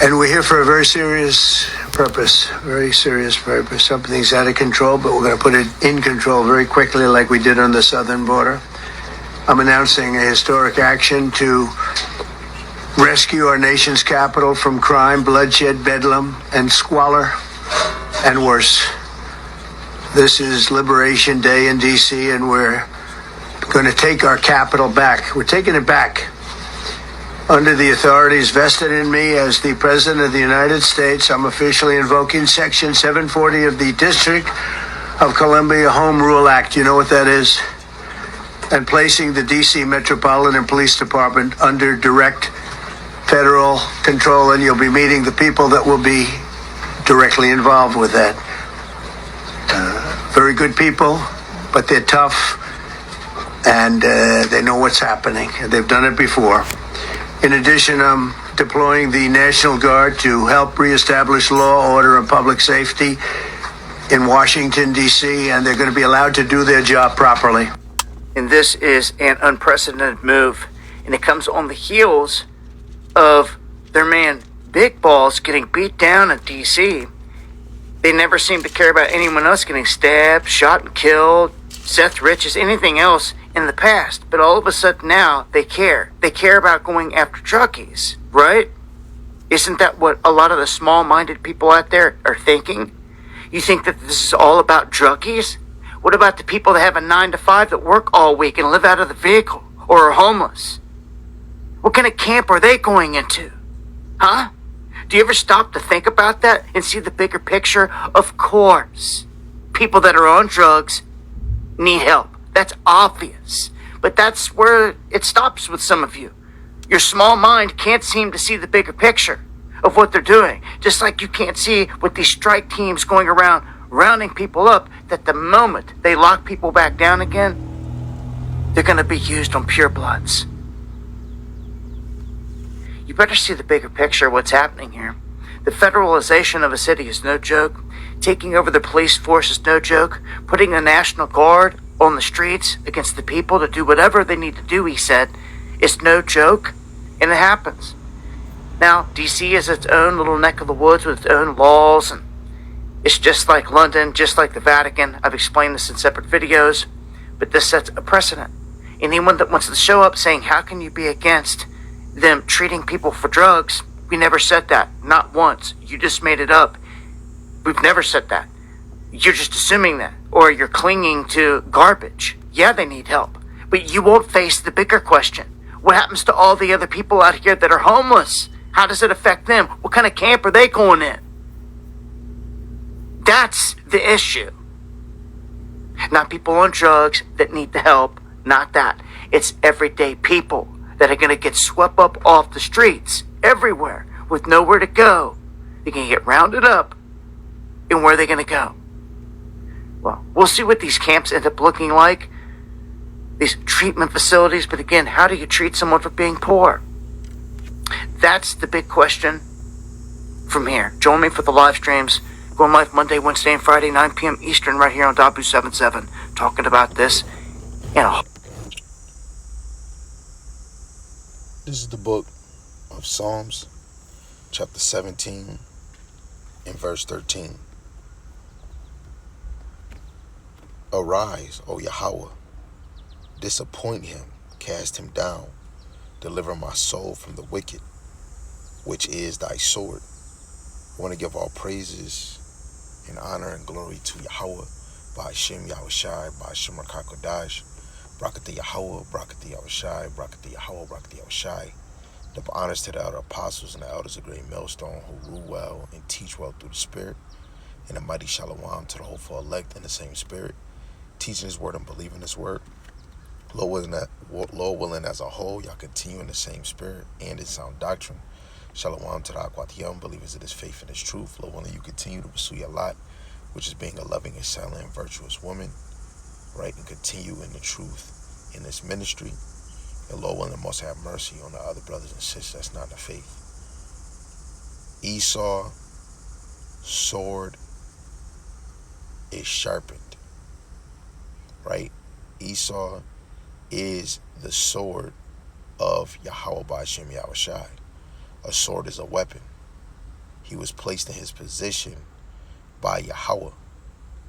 And we're here for a very serious purpose, Something's out of control, but we're going to put it in control very quickly like we did on the southern border. I'm announcing a historic action to rescue our nation's capital from crime, bloodshed, bedlam, and squalor, and worse. This is Liberation Day in D.C., and we're going to take our capital back. We're taking it back. Under the authorities vested in me as the President of the United States, I'm officially invoking Section 740 of the District of Columbia Home Rule Act. You know what that is? And placing the D.C. Metropolitan Police Department under direct federal control, and you'll be meeting the people that will be directly involved with that. Very good people, but they're tough, and they know what's happening. They've done it before. In addition, I'm deploying the National Guard to help reestablish law, order, and public safety in Washington, D.C., and they're going to be allowed to do their job properly. And this is an unprecedented move, and it comes on the heels of their man Big Balls getting beat down in D.C. They never seem to care about anyone else getting stabbed, shot, and killed, Seth Riches, anything else in the past. But all of a sudden now, they care. They care about going after druggies, right? Isn't that what a lot of the small-minded people out there are thinking? You think that this is all about druggies? What about the people that have a 9-to-5 that work all week and live out of the vehicle or are homeless? What kind of camp are they going into? Huh? Do you ever stop to think about that and see the bigger picture? Of course, people that are on drugs need help. That's obvious. But that's where it stops with some of you. Your small mind can't seem to see the bigger picture of what they're doing. Just like you can't see with these strike teams going around rounding people up, that the moment they lock people back down again, they're going to be used on purebloods. You better see the bigger picture of what's happening here. The federalization of a city is no joke. Taking over the police force is no joke. Putting the National Guard on the streets against the people to do whatever they need to do, he said, is no joke. And it happens. Now, D.C. is its own little neck of the woods with its own laws, and it's just like London, just like the Vatican. I've explained this in separate videos, but this sets a precedent. Anyone that wants to show up saying, how can you be against them treating people for drugs? We never said that. Not once. You just made it up. We've never said that. You're just assuming that. Or you're clinging to garbage. Yeah, they need help. But you won't face the bigger question. What happens to all the other people out here that are homeless? How does it affect them? What kind of camp are they going in? That's the issue. Not people on drugs that need the help. Not that. It's everyday people that are going to get swept up off the streets everywhere with nowhere to go. They're going to get rounded up. And where are they going to go? Well, we'll see what these camps end up looking like. These treatment facilities. But again, how do you treat someone for being poor? That's the big question from here. Join me for the live streams. Going live Monday, Wednesday, and Friday, 9 p.m. Eastern, right here on Dabu77. Talking about this. This is the book of Psalms, chapter 17, and verse 13. Arise, O YAHAWAH, disappoint him, cast him down, deliver my soul from the wicked, which is thy sword. I want to give all praises and honor and glory to Yahawah, BAHASHAM, YAHAWASHI, BAHASHAM RAKAKODASH, Brakati Yahawah, Brakati Yahawashi, Brakati Yahawah, Brakati Yahawashi. Double honors to the elder apostles and the elders of Great Millstone who rule well and teach well through the Spirit. And a mighty shalom to the hopeful elect in the same Spirit, teaching His word and believing His word. Lord willing as a whole, y'all continue in the same Spirit and in sound doctrine. Shalom to the Akwatiyam, believers of this faith and this truth. Lord willing, you continue to pursue your lot, which is being a loving and silent and virtuous woman, right, and continue in the truth in this ministry. And Lord willing, most have mercy on the other brothers and sisters that's not in the faith. Esau, sword is sharpened, right? Esau is the sword of Yahawah BAHASHAM YAHAWASHI. A sword is a weapon, he was placed in his position by Yahawah,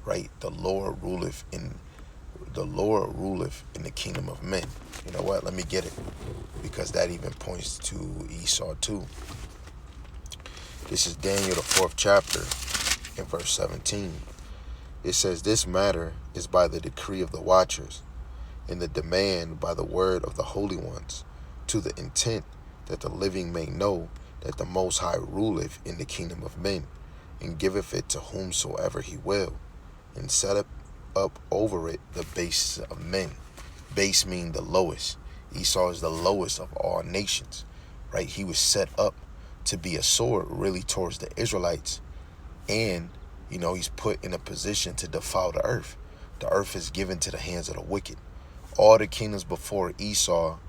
right? The Lord ruleth in the kingdom of men. You know what? Let me get it, because that even points to Esau too. This is Daniel, the 4th chapter, in verse 17. It says, "This matter is by the decree of the watchers, and the demand by the word of the holy ones, to the intent that the living may know that the Most High ruleth in the kingdom of men, and giveth it to whomsoever he will, and set up over it the base of men." Base mean the lowest. Esau is the lowest of all nations, right? He was set up to be a sword really towards the Israelites, and he's put in a position to defile the earth. The earth is given to the hands of the wicked. All the kingdoms before Esau,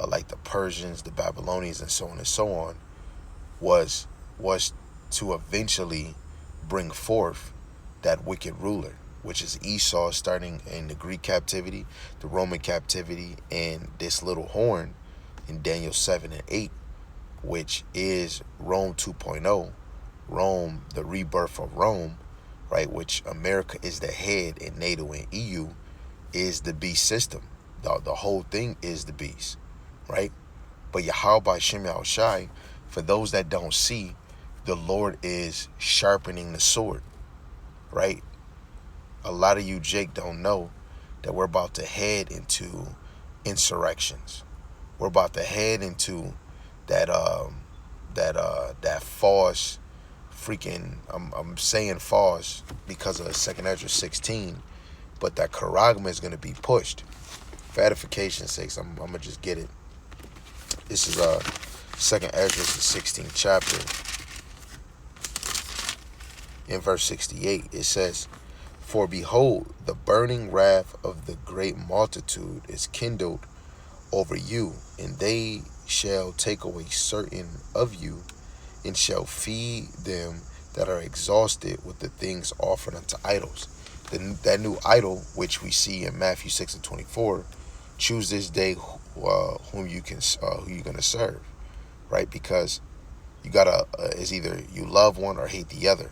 like the Persians, the Babylonians, and so on and so on, was to eventually bring forth that wicked ruler, which is Esau, starting in the Greek captivity, the Roman captivity, and this little horn in Daniel 7 and 8, which is Rome 2.0, Rome, the rebirth of Rome, right? Which America is the head, and NATO and EU is the beast system. The whole thing is the beast, right? But YAHAWASHI, for those that don't see, the Lord is sharpening the sword, right? A lot of you, Jake, don't know that we're about to head into insurrections. We're about to head into that false freaking, I'm saying false because of 2nd Ezra 16, but that charagma is going to be pushed. For edification's sake, I'm going to just get it. This is 2nd Ezra, the 16th chapter. In verse 68, it says, "For behold, the burning wrath of the great multitude is kindled over you, and they shall take away certain of you, and shall feed them that are exhausted with the things offered unto idols." That new idol, which we see in Matthew 6 and 24, choose this day who you're gonna serve, right? Because you gotta it's either you love one or hate the other.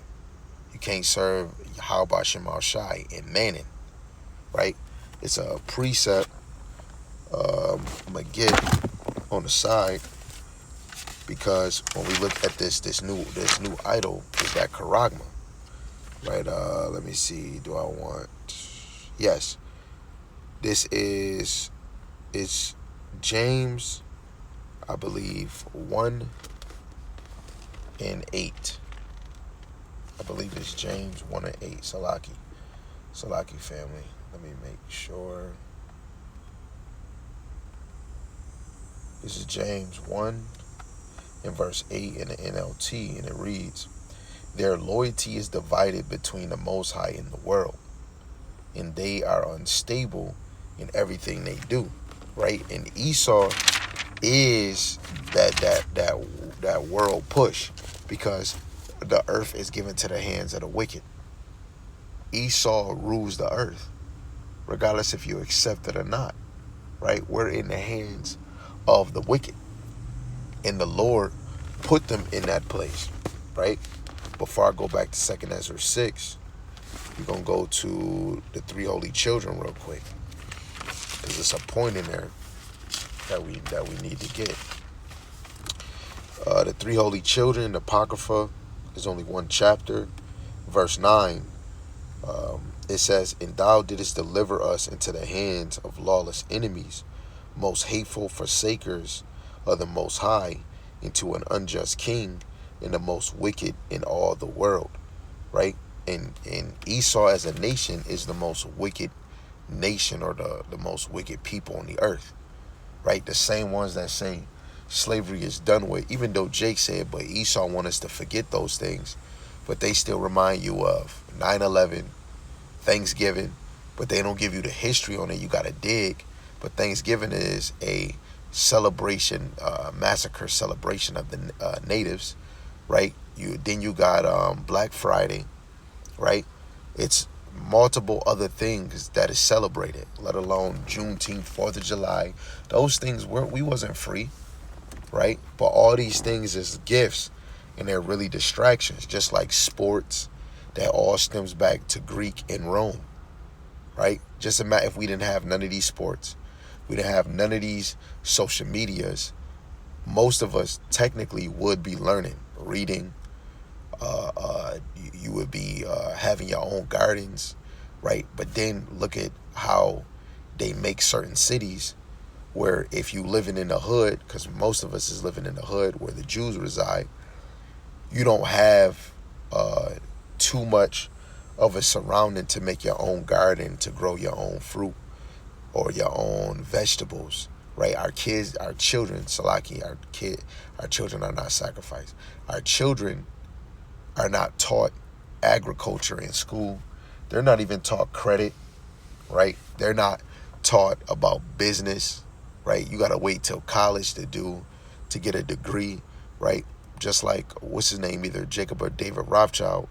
You can't serve YAHAWASHI and Mammon, right? It's a precept. I'm gonna get on the side, because when we look at this new idol, is that charagma, right? Let me see. Do I want? Yes. This is, it's James, I believe 1 and 8. I believe it's James 1 and 8. Salaki family. Let me make sure. This is James 1 and verse 8 in the NLT, and it reads, "Their loyalty is divided between the Most High and the world, and they are unstable in everything they do." Right? And Esau is that world push, because the earth is given to the hands of the wicked. Esau rules the earth, regardless if you accept it or not. Right? We're in the hands of the wicked, and the Lord put them in that place. Right? Before I go back to 2nd Ezra 6, we're gonna go to the 3 holy children real quick, because it's a point in there that we need to get. The 3 holy children, the Apocrypha, is only 1 chapter. Verse 9, it says, "And thou didst deliver us into the hands of lawless enemies, most hateful forsakers of the Most High, into an unjust king, and the most wicked in all the world." Right? And Esau as a nation is the most wicked nation, or the most wicked people on the earth. Right? The same ones that say slavery is done with, even though Jake said, but Esau want us to forget those things, but they still remind you of 9/11, Thanksgiving, but they don't give you the history on it. You got to dig. But Thanksgiving is a celebration, massacre celebration of the natives, right? Then you got Black Friday, right? It's multiple other things that is celebrated, let alone Juneteenth, 4th of July. Those things we wasn't free, right? But all these things is gifts, And they're really distractions, just like sports. That all stems back to Greek and Rome, right? Just imagine if we didn't have none of these sports, we didn't have none of these social medias, most of us technically would be learning, reading. You would be having your own gardens, right? But then look at how they make certain cities where if you living in the hood, because most of us is living in the hood where the Jews reside, you don't have too much of a surrounding to make your own garden, to grow your own fruit or your own vegetables, right? Our kids, our children, Salaki, our children are not sacrificed. Our children are not taught agriculture in school. They're not even taught credit, right? They're not taught about business, right? You got to wait till college to get a degree, right? Just like, what's his name, either Jacob or David Rothschild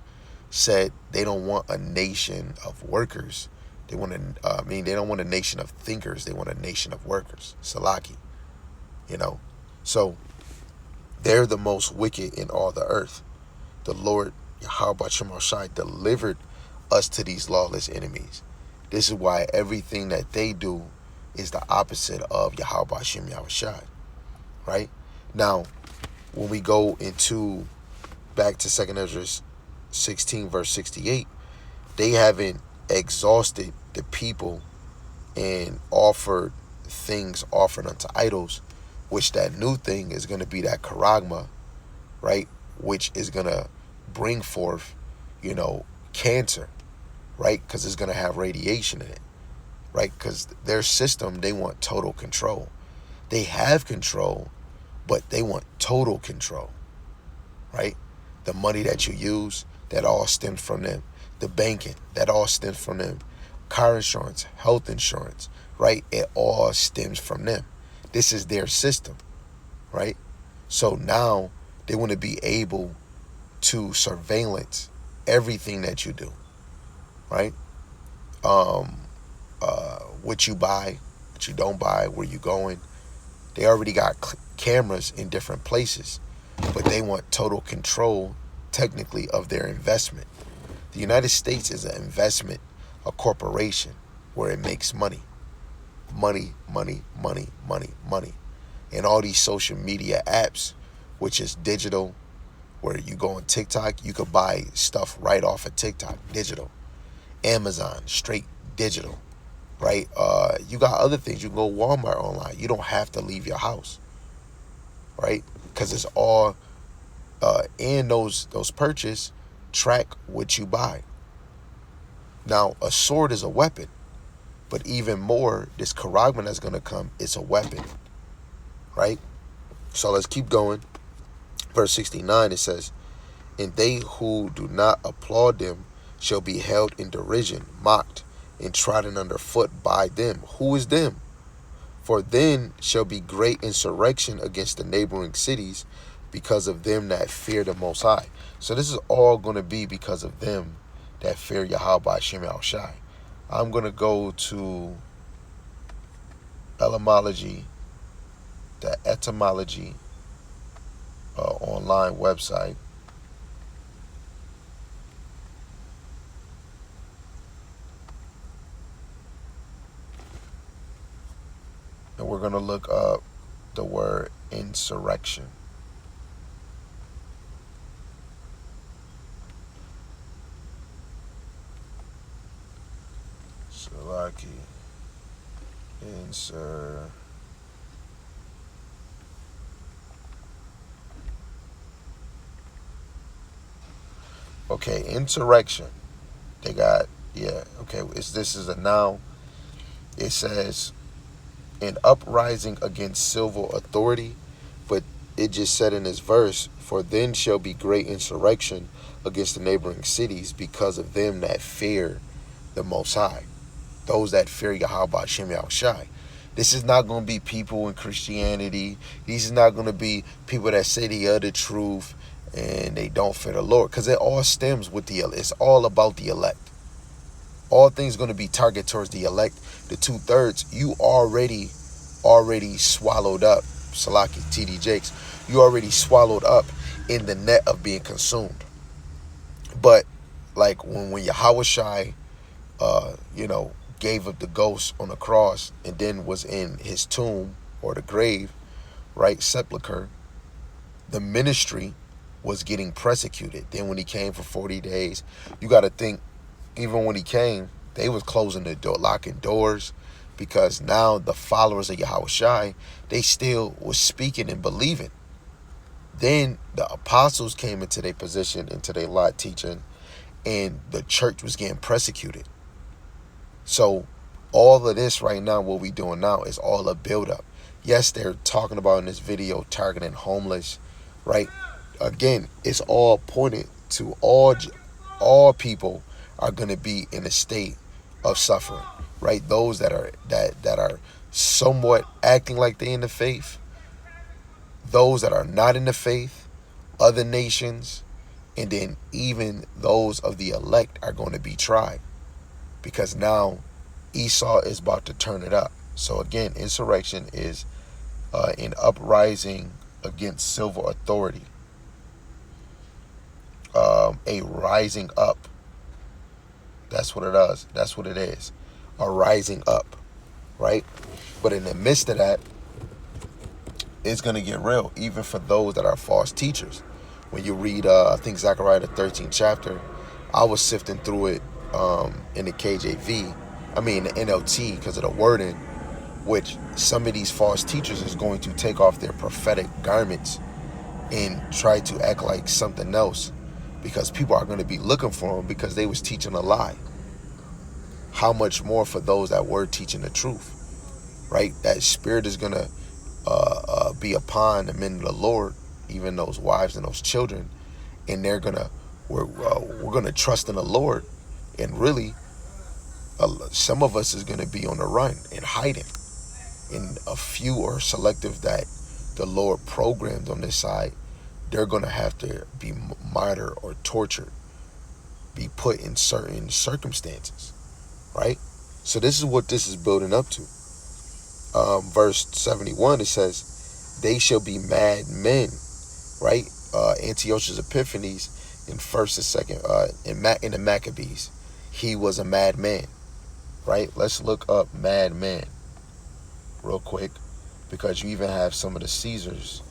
said, they don't want a nation of workers. They want they don't want a nation of thinkers. They want a nation of workers. Salaki, So they're the most wicked in all the earth. The Lord, YAHAWASHI, delivered us to these lawless enemies. This is why everything that they do is the opposite of YAHAWASHI, right? Now, when we go into back to 2 Ezra 16, verse 68, they haven't exhausted the people and offered things offered unto idols, which that new thing is going to be that charagma, right? Which is going to bring forth, cancer, right? Because it's going to have radiation in it, right? Because their system, they want total control. They have control, but they want total control, right? The money that you use, that all stems from them. The banking, that all stems from them. Car insurance, health insurance, right? It all stems from them. This is their system, right? So now they want to be able to surveillance everything that you do, right? What you buy, what you don't buy, where you going. They already got cameras in different places, but they want total control, technically, of their investment. The United States is an investment, a corporation, where it makes money. Money, money, money, money, money. And all these social media apps, which is digital, where you go on TikTok, you could buy stuff right off of TikTok, digital. Amazon, straight digital, right? You got other things. You can go Walmart online. You don't have to leave your house, right? Because it's all in those purchase, track what you buy. Now, a sword is a weapon, but even more, this charagma that's going to come, it's a weapon, right? So let's keep going. Verse 69, it says, and they who do not applaud them shall be held in derision, mocked, and trodden under foot by them. Who is them? For then shall be great insurrection against the neighboring cities because of them that fear the Most High. So this is all going to be because of them that fear YAHAWASHI. I'm going to go to etymology, the etymology online website. And we're going to look up the word insurrection. Salaki. Okay, insurrection. They got, okay, this is a noun. It says an uprising against civil authority, but it just said in this verse, for then shall be great insurrection against the neighboring cities because of them that fear the Most High. Those that fear YAHAWASHI. This is not going to be people in Christianity. These is not going to be people that say the other truth and they don't fear the Lord, because it all stems with it's all about the elect. All things going to be targeted towards the elect. The 2/3, you already swallowed up Salaki, TD Jakes, you already swallowed up in the net of being consumed. But like when YAHAWASHI, gave up the ghost on the cross and then was in his tomb or the grave, right, sepulcher, the ministry was getting persecuted. Then when he came for 40 days, you got to think, even when he came, they was closing the door, locking doors, because now the followers of YAHAWASHI, they still was speaking and believing. Then the apostles came into their position, into their lot teaching, and the church was getting persecuted. So all of this right now, what we doing now is all a build-up. Yes, they're talking about in this video targeting homeless, right? Again, it's all pointed to all people are going to be in a state of suffering, right? Those that are somewhat acting like they in the faith, those that are not in the faith, other nations, and then even those of the elect are going to be tried, because now Esau is about to turn it up. So again, insurrection is an uprising against civil authority, a rising up. That's what it does. That's what it is, a rising up, right? But in the midst of that, it's going to get real, even for those that are false teachers. When you read, I think Zechariah the 13th chapter, I was sifting through it in the KJV, the NLT, because of the wording, which some of these false teachers is going to take off their prophetic garments and try to act like something else, because people are going to be looking for them because they was teaching a lie. How much more for those that were teaching the truth, right? That spirit is going to be upon the men of the Lord, even those wives and those children, and we're gonna trust in the Lord, and really some of us is gonna be on the run and hiding, and a few are selective that the Lord programmed on this side, they're gonna have to be martyred or tortured, be put in certain circumstances, right? So this is what this is building up to. Verse 71, it says, they shall be mad men, right? Antiochus Epiphanes in 1st and 2nd, in the Maccabees, he was a madman, right? Let's look up madman real quick, because you even have some of the Caesars,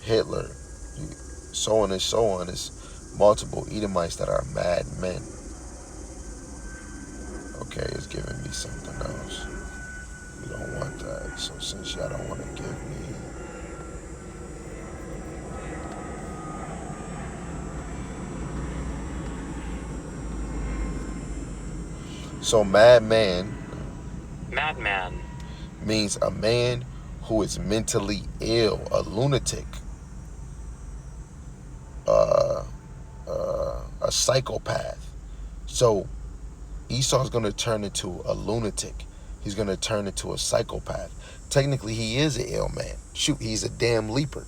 Hitler, so on and so on. It's multiple Edomites that are madmen. Okay, it's giving me something else. We don't want that. So since y'all don't want to give me, so madman means a man who is mentally ill, a lunatic, a psychopath. So Esau's going to turn into a lunatic. He's going to turn into a psychopath. Technically, he is an ill man. Shoot, he's a damn leaper,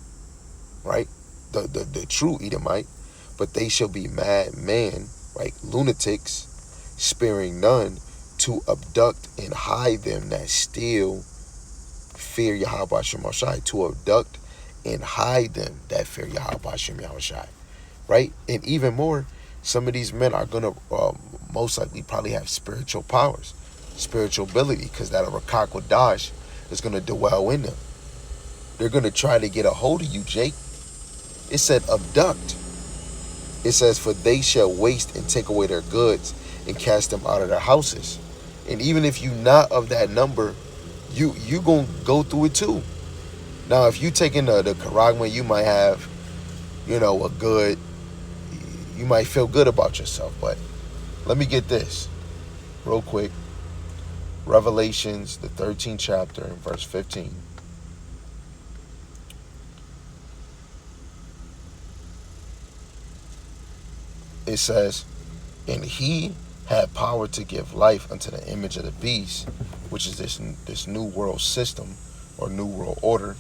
right? The true Edomite. But they shall be mad men, right? Lunatics, sparing none, to abduct and hide them that still fear Yahawah Shemashai. To abduct and hide them that fear Yahawah Shemashai, right? And even more, some of these men are going to most likely probably have spiritual powers, spiritual ability, because that Rakak Wadash is going to dwell in them. They're going to try to get a hold of you, Jake. It said abduct. It says, for they shall waste and take away their goods and cast them out of their houses. And even if you not of that number, you going to go through it too. Now, if you taking the Karagma, you might have, you might feel good about yourself. But let me get this real quick. Revelations, the 13th chapter, and verse 15. It says, and he had power to give life unto the image of the beast, which is this new world system or new world order,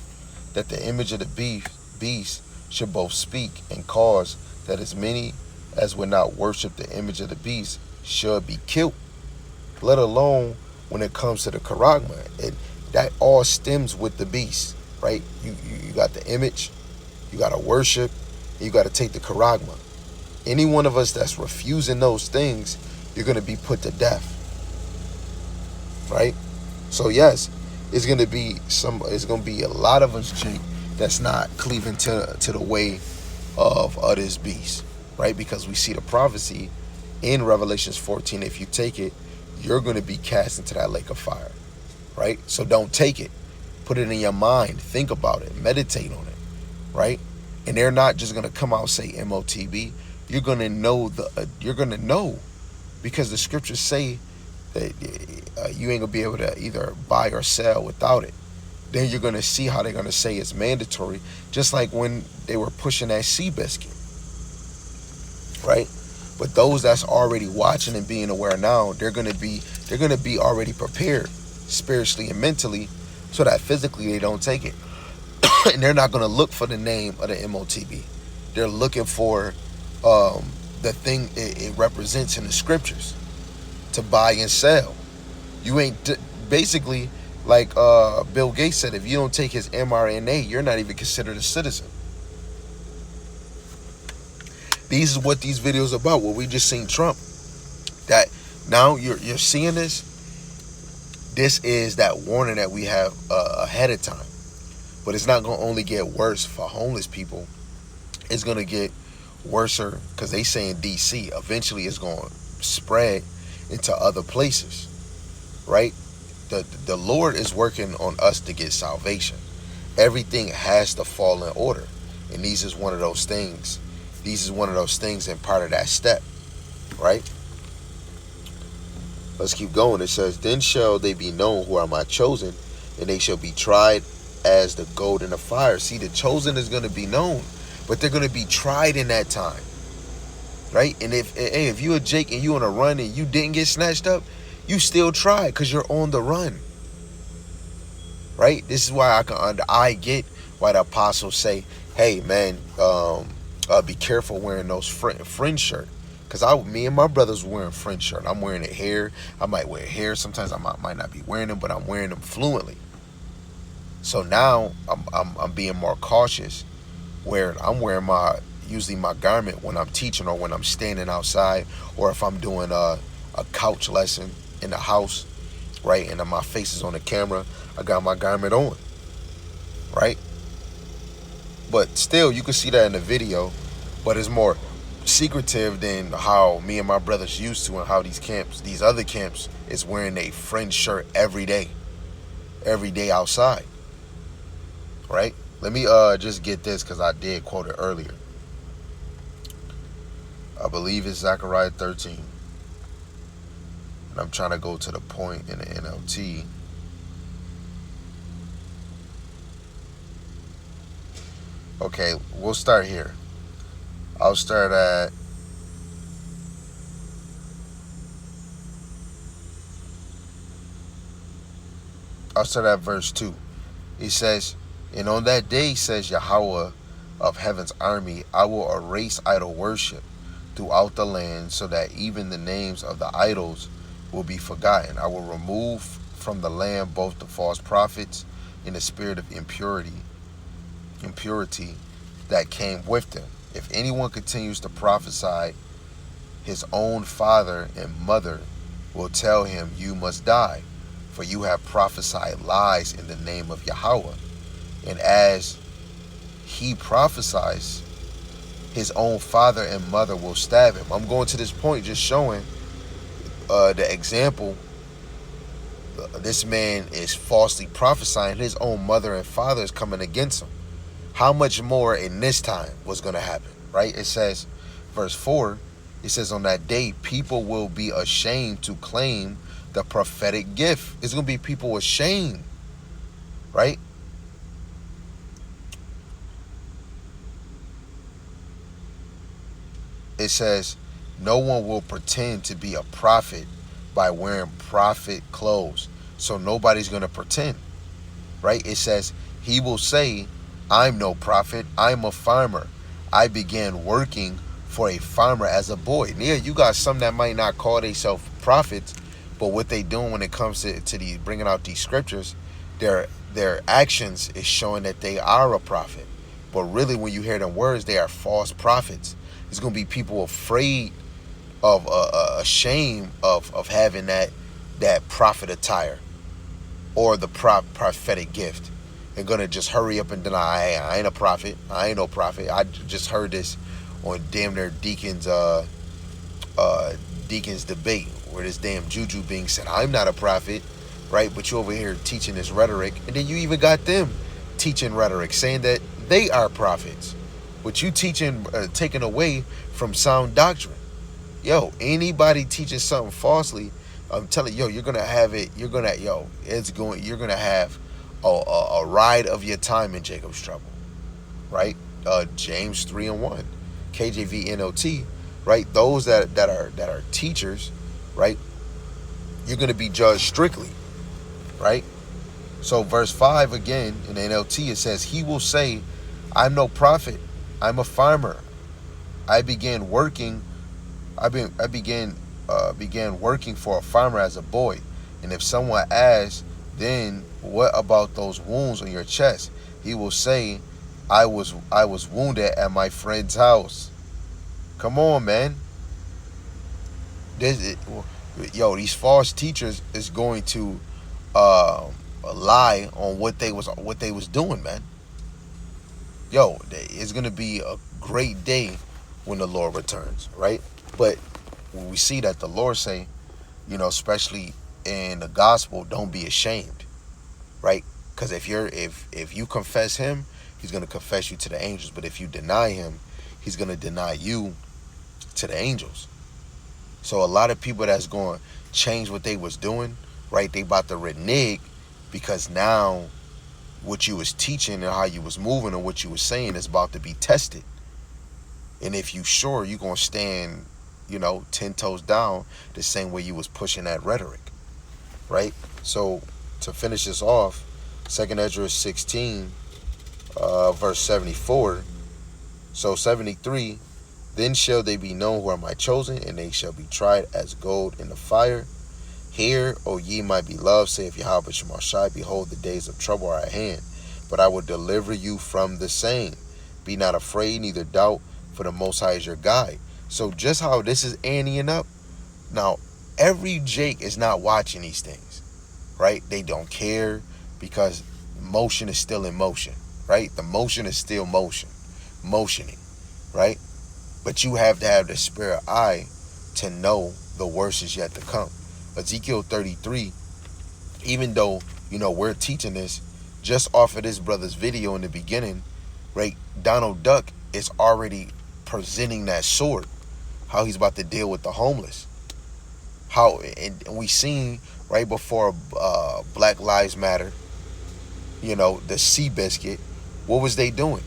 that the image of the beast should both speak and cause that as many as would not worship the image of the beast should be killed. Let alone when it comes to the Karagma. That all stems with the beast, right? You got the image, you got to worship, and you got to take the charagma. Any one of us that's refusing those things, you're going to be put to death, right? So yes, it's going to be a lot of us, Jake, that's not cleaving to the way of this beast, right? Because we see the prophecy in Revelations 14. If you take it, you're going to be cast into that lake of fire, right? So don't take it. Put it in your mind. Think about it. Meditate on it, right? And they're not just going to come out and say MOTB. You're going to know you're going to know, because the scriptures say that you ain't going to be able to either buy or sell without it. Then you're going to see how they're going to say it's mandatory, just like when they were pushing that sea biscuit, right? But those that's already watching and being aware now, they're going to be already prepared spiritually and mentally, so that physically they don't take it. And they're not going to look for the name of the MOTB. They're looking for the thing it represents in the scriptures to buy and sell. You ain't basically, like Bill Gates said, if you don't take his mRNA, you're not even considered a citizen. These is what these videos are about. What we just seen Trump. That now you're seeing this. This is that warning that we have ahead of time. But it's not going to only get worse for homeless people. It's going to get worse because they say in DC, eventually it's going to spread into other places, right? The Lord is working on us to get salvation. Everything has to fall in order. And these is one of those things. These is one of those things and part of that step, right? Let's keep going. It says, then shall they be known who are my chosen, and they shall be tried as the gold in the fire. See, the chosen is going to be known, but they're going to be tried in that time, right? And if you a Jake and you on a run and you didn't get snatched up, you still try because you're on the run, right? This is why I get why the apostles say, hey man, be careful wearing those fringe shirt. Because me and my brothers were wearing fringe shirt. I'm wearing it here. I might wear it here. Sometimes I might not be wearing them, but I'm wearing them fluently. So now I'm being more cautious, where I'm wearing usually my garment when I'm teaching or when I'm standing outside, or if I'm doing a couch lesson in the house, right? And then my face is on the camera. I got my garment on, right? But still, you can see that in the video, but it's more secretive than how me and my brothers used to, and how these other camps is wearing a fringe shirt every day outside, right? Let me just get this, because I did quote it earlier. I believe it's Zechariah 13, and I'm trying to go to the point in the NLT. Okay, we'll start here. I'll start at verse 2. He says, and on that day, says Yahawah of heaven's army, I will erase idol worship throughout the land, so that even the names of the idols will be forgotten. I will remove from the land both the false prophets and the spirit of impurity that came with them. If anyone continues to prophesy, his own father and mother will tell him, you must die, for you have prophesied lies in the name of Yahawah. And as he prophesies, his own father and mother will stab him. I'm going to this point just showing the example. This man is falsely prophesying. His own mother and father is coming against him. How much more in this time was going to happen, right? It says, verse 4, it says, on that day, people will be ashamed to claim the prophetic gift. It's going to be people ashamed, right? It says, no one will pretend to be a prophet by wearing prophet clothes. So nobody's going to pretend, right? It says, he will say, I'm no prophet, I'm a farmer. I began working for a farmer as a boy. Yeah, you got some that might not call themselves prophets, but what they doing when it comes to these, bringing out these scriptures, their actions is showing that they are a prophet. But really, when you hear them words, they are false prophets. There's going to be people afraid of ashamed of having that prophet attire or the prophetic gift, and gonna just hurry up and deny, hey, I ain't a prophet, I ain't no prophet. I just heard this on damn near deacons debate, where this damn juju being said, I'm not a prophet, right? But you over here teaching this rhetoric, and then you even got them teaching rhetoric, saying that they are prophets, but you teaching taking away from sound doctrine. Yo, anybody teaching something falsely, I'm telling you, you're gonna have it. You're gonna You're gonna have a ride of your time in Jacob's trouble, right? James 3:1, KJV NLT, right? Those that are teachers, right? You're gonna be judged strictly, right? So verse 5 again in the NLT, it says, "He will say, I'm no prophet. I'm a farmer. I began working working for a farmer as a boy. And if someone asks, then what about those wounds on your chest? He will say, I was wounded at my friend's house." Come on, man. These false teachers is going to lie on what they was doing, man. Yo, it's gonna be a great day when the Lord returns, right? But when we see that the Lord say, especially in the gospel, don't be ashamed, right? Because if you confess him, he's going to confess you to the angels. But if you deny him, he's going to deny you to the angels. So a lot of people that's going to change what they was doing, right? They about to renege because now what you was teaching and how you was moving and what you was saying is about to be tested. And if you sure, you're going to stand 10 toes down the same way you was pushing that rhetoric, right? So to finish this off, 2nd Ezra 16, verse 74. So 73, then shall they be known who are my chosen, and they shall be tried as gold in the fire. Hear, O ye my beloved, saith YAHAWASHI, behold, the days of trouble are at hand, but I will deliver you from the same. Be not afraid, neither doubt, for the Most High is your guide. So just how this is anteing up, now every Jake is not watching these things, right? They don't care because motion is still in motion, right? The motion is still motioning, right? But you have to have the spirit eye to know the worst is yet to come. Ezekiel 33, even though, we're teaching this just off of this brother's video in the beginning, right? Donald Duck is already presenting that sword, how he's about to deal with the homeless. And we seen right before Black Lives Matter, the Seabiscuit, what was they doing?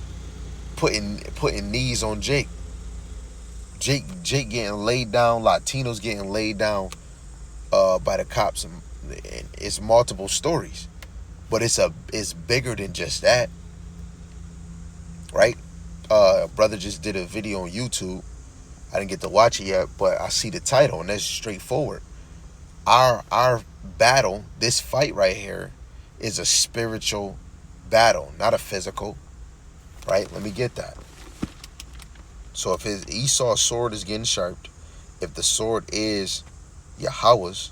Putting knees on Jake. Jake getting laid down, Latinos getting laid down by the cops, and it's multiple stories. But it's bigger than just that, right? Brother just did a video on YouTube. I didn't get to watch it yet, but I see the title, and that's straightforward. Our battle, this fight right here, is a spiritual battle, not a physical, right? Let me get that. So if his Esau's sword is getting sharpened, if the sword is Yahawah's,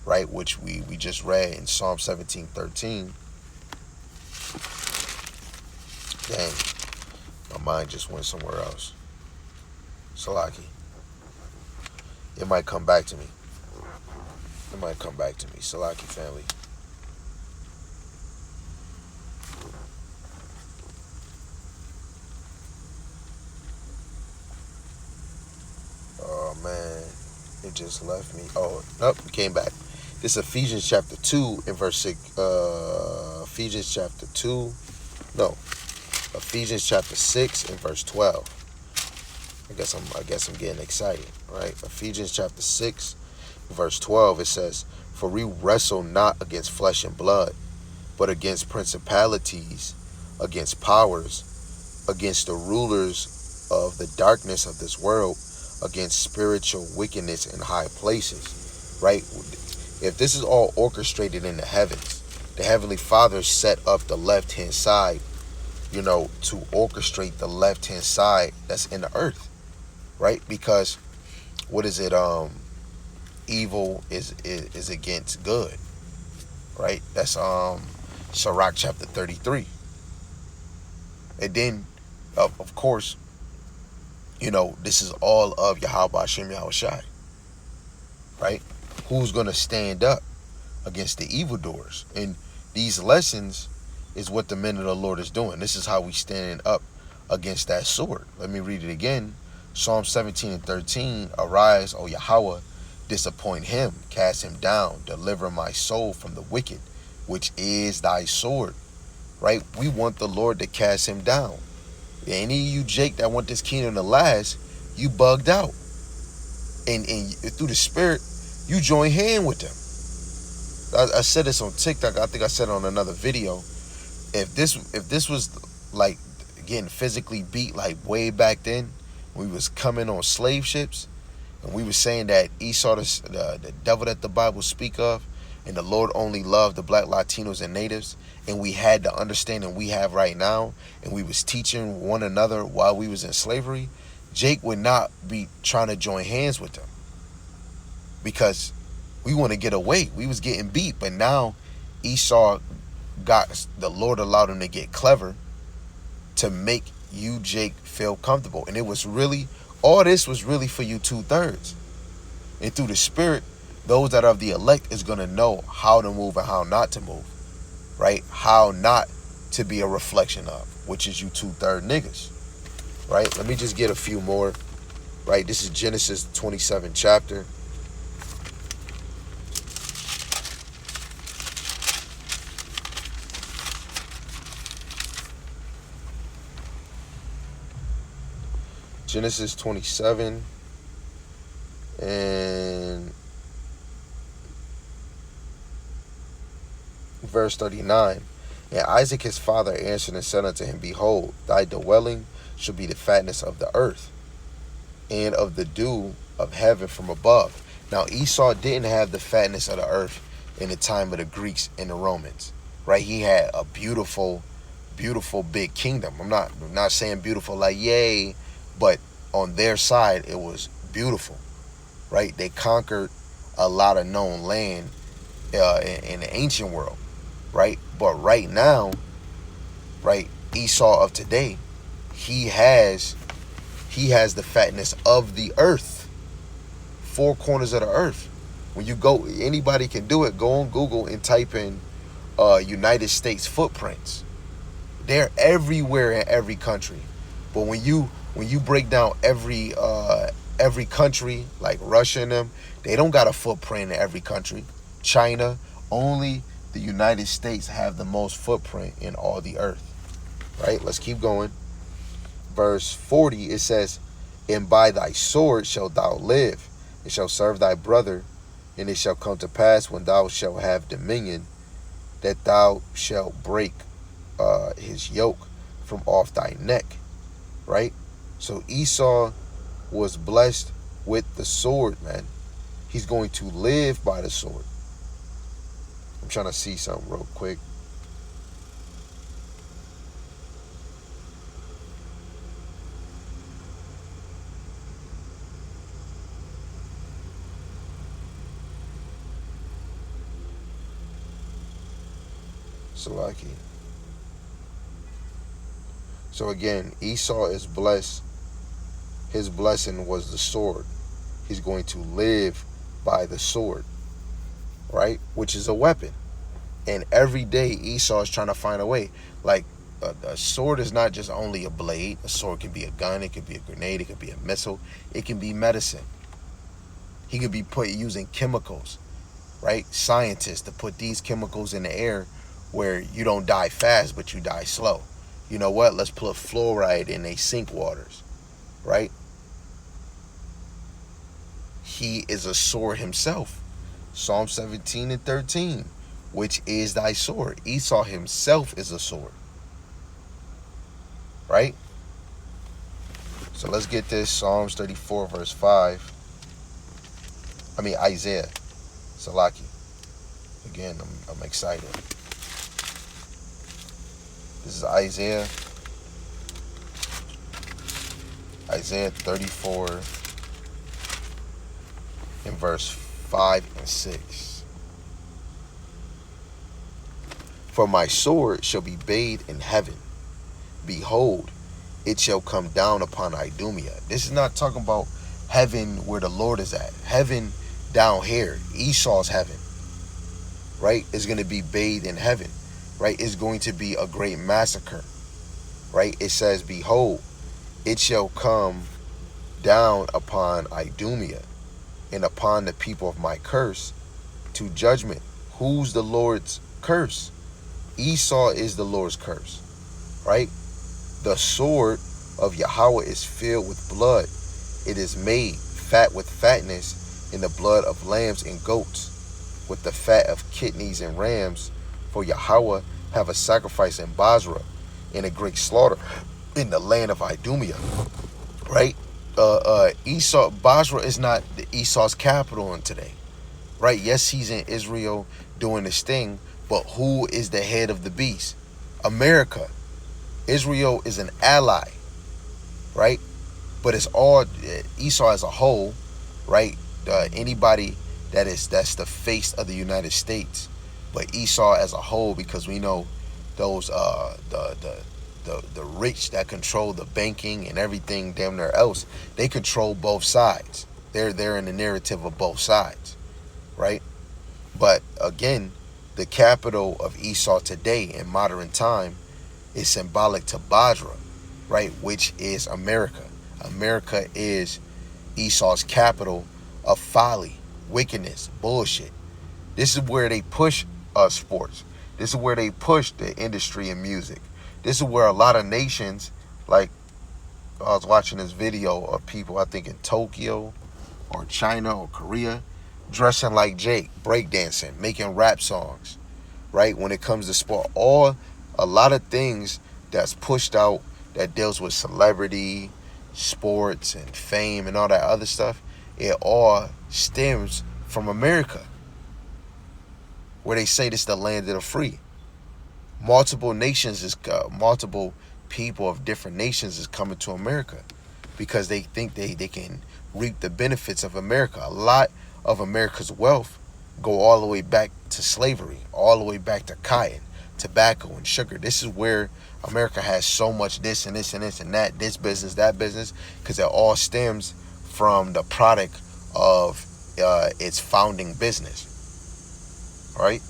right, which we just read in Psalm 17:13, dang, my mind just went somewhere else. Salaki. It might come back to me. Salaki family. Oh man, it just left me. Oh, nope, it came back. This is Ephesians chapter 2 and verse 6. Ephesians chapter 6 and verse 12. I guess I'm getting excited, right? Ephesians chapter 6, verse 12, it says, "For we wrestle not against flesh and blood, but against principalities, against powers, against the rulers of the darkness of this world, against spiritual wickedness in high places," right? If this is all orchestrated in the heavens, The Heavenly Father set up the left-hand side, you know, to orchestrate the left-hand side that's in the earth, right? Because what is it? Evil is against good, right? That's Sirach chapter 33. And then, of course, you know, this is all of YAHAWASHI, YAHAWASHI, right? Who's going to stand up against the evildoers? And these lessons is what the men of the Lord is doing. This is how we stand up against that sword. Let me read it again. Psalm 17 and 13. Arise, O Yahweh, disappoint him, cast him down, deliver my soul from the wicked, which is thy sword. Right? We want the Lord to cast him down. Any of you, Jake, that want this kingdom to last, you bugged out. And through the Spirit, you join hand with them. I said this on TikTok. I think I said it on another video. If this was like getting physically beat like way back then, when we was coming on slave ships, and we was saying that Esau, the devil that the Bible speak of, and the Lord only loved the black Latinos and natives, and we had the understanding we have right now, and we was teaching one another while we was in slavery, Jake would not be trying to join hands with them, because we want to get away. We was getting beat, but now Esau the Lord allowed him to get clever to make you, Jake, feel comfortable. And it was really, all this was really for you 2/3. And through the Spirit, those that are of the elect is going to know how to move and how not to move, right? How not to be a reflection of, which is you 2/3 niggas, right? Let me just get a few more, right? This is Genesis 27 chapter. Genesis 27 and verse 39. And Isaac his father answered and said unto him, Behold, thy dwelling shall be the fatness of the earth, and of the dew of heaven from above. Now Esau didn't have the fatness of the earth in the time of the Greeks and the Romans, right? He had a beautiful, beautiful big kingdom. I'm not saying beautiful like yay, but on their side it was beautiful, right? They conquered a lot of known land in the ancient world, right? But right now, right, Esau of today, he has the fatness of the earth, four corners of the earth. When you go, anybody can do it. Go on Google and type in United States footprints. They're everywhere in every country. But when you break down every country, like Russia and them, they don't got a footprint in every country. China, only the United States have the most footprint in all the earth. Right? Let's keep going. Verse 40, it says, And by thy sword shalt thou live, and shalt serve thy brother, and it shall come to pass when thou shalt have dominion, that thou shalt break his yoke from off thy neck. Right? So Esau was blessed with the sword, man. He's going to live by the sword. I'm trying to see something real quick. Salaki. So again, Esau is blessed. His blessing was the sword. He's going to live by the sword, right? Which is a weapon. And every day Esau is trying to find a way. Like a sword is not just only a blade. A sword can be a gun. It could be a grenade. It could be a missile. It can be medicine. He could be using chemicals, right? Scientists to put these chemicals in the air where you don't die fast, but you die slow. You know what? Let's put fluoride in they sink waters, right? He is a sword himself. Psalm 17 and 13, which is thy sword. Esau himself is a sword, right? So let's get this. Psalms 34 verse 5. Isaiah. Salaki. Again, I'm excited. This is Isaiah 34 in verse 5 and 6. For my sword shall be bathed in heaven. Behold, it shall come down upon Idumea. This is not talking about heaven where the Lord is at. Heaven down here, Esau's heaven, right, is going to be bathed in heaven, right? It's going to be a great massacre, right? It says, behold, it shall come down upon Idumea and upon the people of my curse to judgment. Who's the Lord's curse? Esau is the Lord's curse, right? The sword of Yahweh is filled with blood. It is made fat with fatness in the blood of lambs and goats, with the fat of kidneys and rams. For Yahweh have a sacrifice in Basra, in a great slaughter in the land of Idumea, right? Esau, Basra is not the Esau's capital in today, right? Yes, he's in Israel doing this thing, but who is the head of the beast? America. Israel is an ally, right? But it's all Esau as a whole, right? Anybody that's the face of the United States, but Esau as a whole, because we know those the rich that control the banking and everything damn near else, they control both sides. They're in the narrative of both sides, right? But again, the capital of Esau today in modern time is symbolic to Basra, right? Which is America. America is Esau's capital of folly, wickedness, bullshit. This is where they push sports. This is where they push the industry and music. This is where a lot of nations, like I was watching this video of people, I think in Tokyo or China or Korea, dressing like Jake, breakdancing, making rap songs, right? When it comes to sport, a lot of things that's pushed out that deals with celebrity, sports, and fame and all that other stuff, it all stems from America, where they say this is the land of the free. Multiple people of different nations is coming to America because they think they can reap the benefits of America. A lot of America's wealth go all the way back to slavery, all the way back to cotton, tobacco, and sugar. This is where America has so much this and this and this and that, this business, that business, because it all stems from the product of its founding business, right?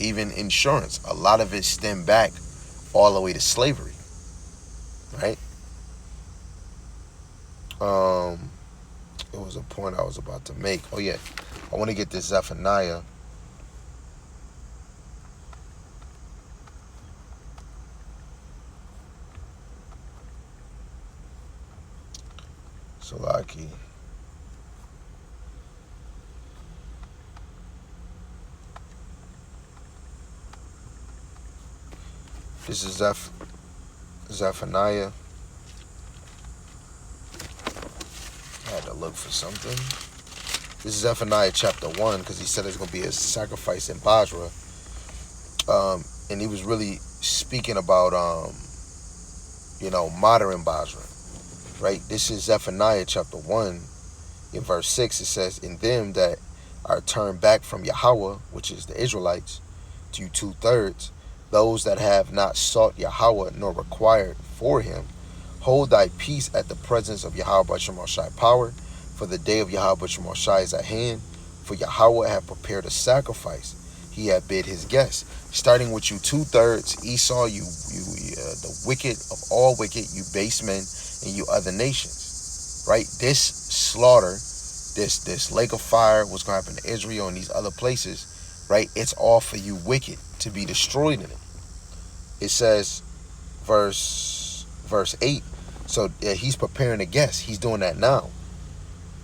Even insurance, a lot of it stemmed back all the way to slavery, right? It was a point I was about to make. Oh yeah, I want to get this Zephaniah. Salaki. This is Zephaniah. I had to look for something. This is Zephaniah chapter 1, because he said it's going to be a sacrifice in Basra. And he was really speaking about, modern Basra, right? This is Zephaniah chapter 1. In verse 6, it says, in them that are turned back from Yahawah, which is the Israelites, to 2/3, those that have not sought Yahawah nor required for him, hold thy peace at the presence of YAHAWASHI power, for the day of YAHAWASHI is at hand. For Yahawah hath prepared a sacrifice; he hath bid his guests. Starting with you 2/3, Esau, you the wicked of all wicked, you base men, and you other nations, right? This slaughter, this lake of fire, what's going to happen to Israel and these other places, right? It's all for you wicked to be destroyed in it. It says, verse 8. So he's preparing a guest. He's doing that now,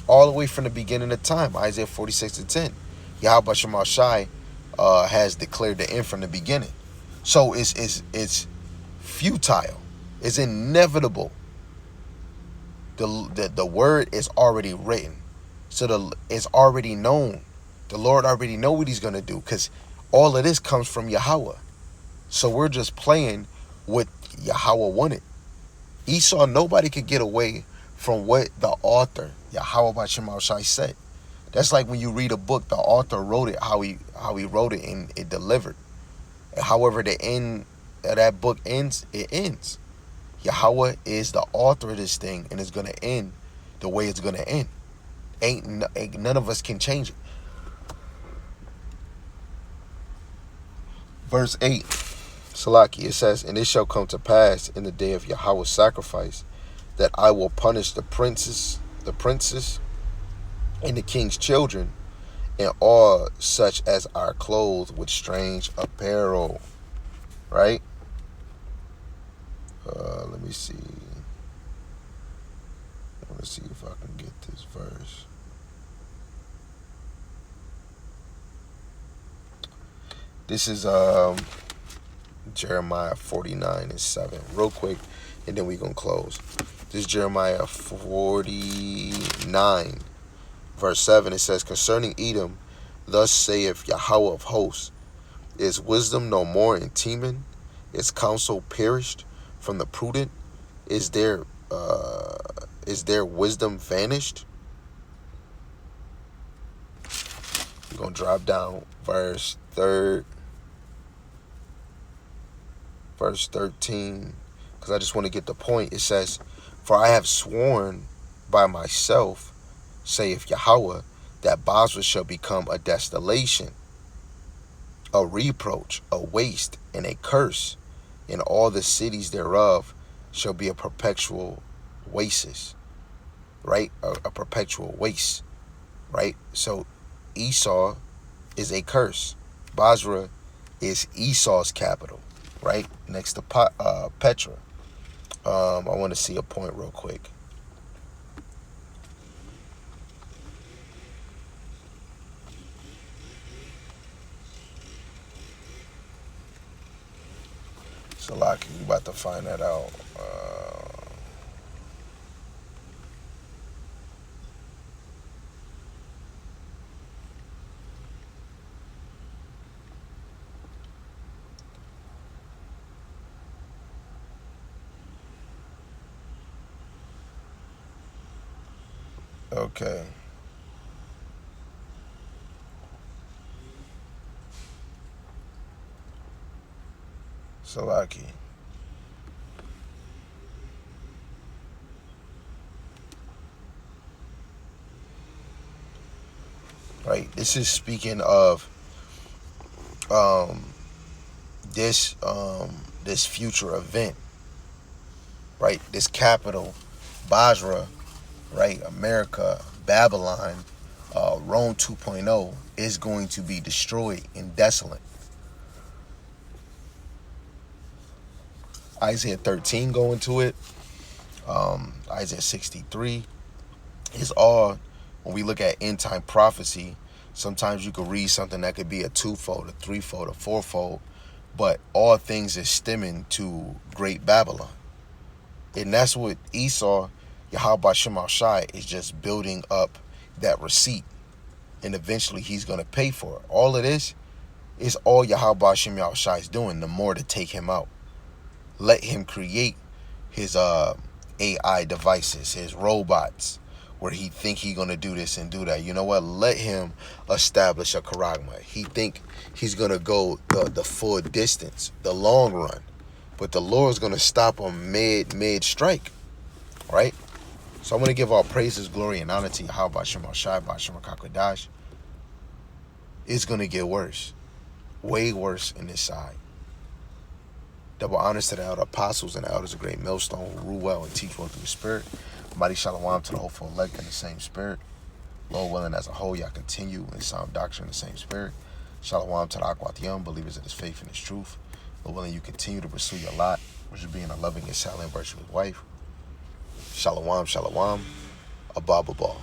all the way from the beginning of time. Isaiah 46:10. YAHAWASHI has declared the end from the beginning. So it's futile. It's inevitable. The word is already written. So it's already known. The Lord already know what he's going to do, because all of this comes from Yahawah. So we're just playing what Yahweh wanted. Esau, nobody could get away from what the author, YAHAWASHI, said. That's like when you read a book, the author wrote it how he wrote it, and it delivered. And however the end of that book ends, it ends. Yahweh is the author of this thing, and it's going to end the way it's going to end. Ain't none of us can change it. Verse 8, Salaki, it says, "And it shall come to pass in the day of Yahweh's sacrifice that I will punish the princes, and the king's children, and all such as are clothed with strange apparel." Right? Let me see. I want to see if I can get this verse. This is Jeremiah 49:7. Real quick, and then we're going to close. This is Jeremiah 49, verse 7. It says, "Concerning Edom, thus saith Yahweh of hosts, is wisdom no more in Teman? Is counsel perished from the prudent? Is their wisdom vanished?" We're going to drop down verse 13, because I just want to get the point. It says, "For I have sworn by myself, saith Yahweh, that Basra shall become a desolation, a reproach, a waste, and a curse, and all the cities thereof shall be a perpetual waste." Right? A perpetual waste. Right? So Esau is a curse. Basra is Esau's capital. Right? Next to Petra. I want to see a point real quick. Salaki, we about to find that out. Okay. Salaki. Right. This is speaking of this future event. Right. This capital, Basra, right, America, Babylon, Rome 2.0 is going to be destroyed and desolate. Isaiah 13 go into it. Isaiah 63 is all, when we look at end time prophecy, sometimes you could read something that could be a twofold, a threefold, a fourfold, but all things is stemming to Great Babylon. And that's what Esau, YAHAWASHI, is just building up that receipt. And eventually he's going to pay for it. All of this is all YAHAWASHI is doing, the more to take him out. Let him create his AI devices, his robots, where he think he going to do this and do that. You know what? Let him establish a charagma. He think he's going to go the full distance, the long run. But the Lord's going to stop him mid-strike. Right? So I'm going to give all praises, glory, and honor to Yahweh Shem Shai, Bashem Kakadash. It's going to get worse. Way worse in this side. Double honors to the elder apostles and the elders of great millstone who rule well and teach well through the Spirit. Mighty shalom to the hopeful elect in the same Spirit. Lord willing, as a whole, y'all continue in sound doctrine in the same Spirit. Shalom to the Akwat Young, believers in His faith and His truth. Lord willing, you continue to pursue your lot, which is being a loving and silent virtuous wife. Shalom, shalom, abba, abba.